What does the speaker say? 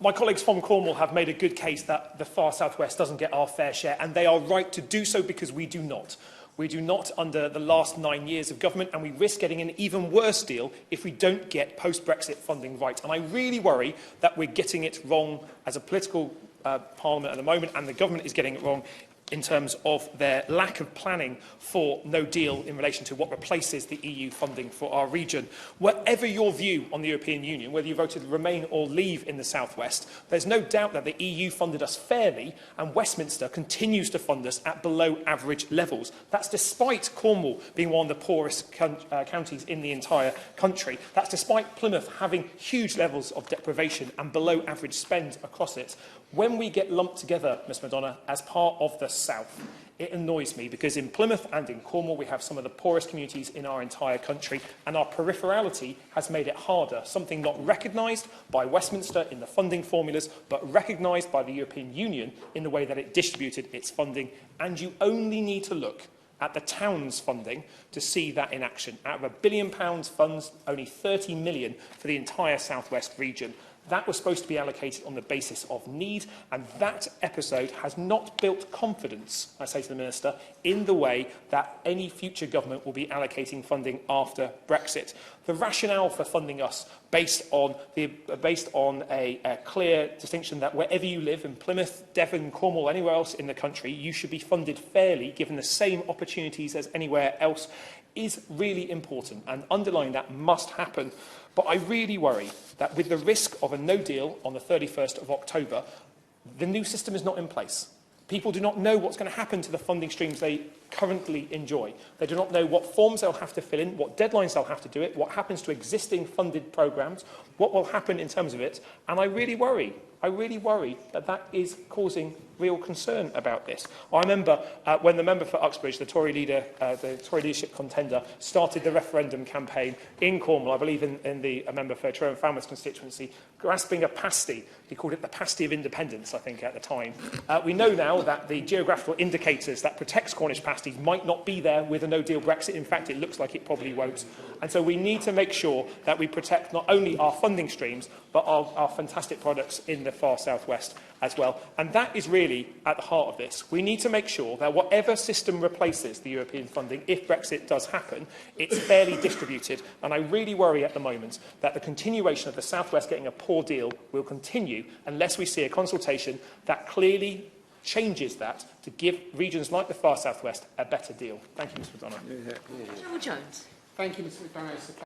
My colleagues from Cornwall have made a good case that the far southwest doesn't get our fair share, and they are right to do so because we do not. We do not under the last 9 years of government, and we risk getting an even worse deal if we don't get post-Brexit funding right. And I really worry that we're getting it wrong as a political parliament at the moment, and the government is getting it wrong in terms of their lack of planning for no deal in relation to what replaces the EU funding for our region. Whatever your view on the European Union, whether you voted remain or leave in the South West, there's no doubt that the EU funded us fairly, and Westminster continues to fund us at below average levels. That's despite Cornwall being one of the poorest counties in the entire country. That's despite Plymouth having huge levels of deprivation and below average spend across it. When we get lumped together, Ms Madonna, as part of the South, it annoys me because in Plymouth and in Cornwall we have some of the poorest communities in our entire country, and our peripherality has made it harder, something not recognised by Westminster in the funding formulas, but recognised by the European Union in the way that it distributed its funding. And you only need to look at the town's funding to see that in action. Out of £1 billion funds, only 30 million for the entire South West region. That was supposed to be allocated on the basis of need, and that episode has not built confidence, I say to the Minister, in the way that any future government will be allocating funding after Brexit. The rationale for funding us based on a clear distinction that wherever you live, in Plymouth, Devon, Cornwall, anywhere else in the country, you should be funded fairly, given the same opportunities as anywhere else, is really important, and underlying that must happen. But I really worry that with the risk of a no deal on the 31st of October, the new system is not in place. People do not know what's going to happen to the funding streams they currently enjoy. They do not know what forms they'll have to fill in, what deadlines they'll have to do it, what happens to existing funded programmes, what will happen in terms of it. And I really worry that that is causing real concern about this. I remember when the member for Uxbridge, the Tory leadership contender, started the referendum campaign in Cornwall, I believe in the member for Truro and Falmouth constituency, grasping a pasty. He called it the pasty of independence, I think, at the time. We know now that the geographical indicators that protects Cornish pasties might not be there with a no-deal Brexit. In fact, it looks like it probably won't. And so we need to make sure that we protect not only our funding streams, but our fantastic products in the far southwest as well. And that is really at the heart of this. We need to make sure that whatever system replaces the European funding, if Brexit does happen, it's fairly distributed. And I really worry at the moment that the continuation of the South West getting a poor deal will continue unless we see a consultation that clearly changes that to give regions like the far South West a better deal. Thank you, Ms McDonagh. Jones. Thank you, Ms McDonagh.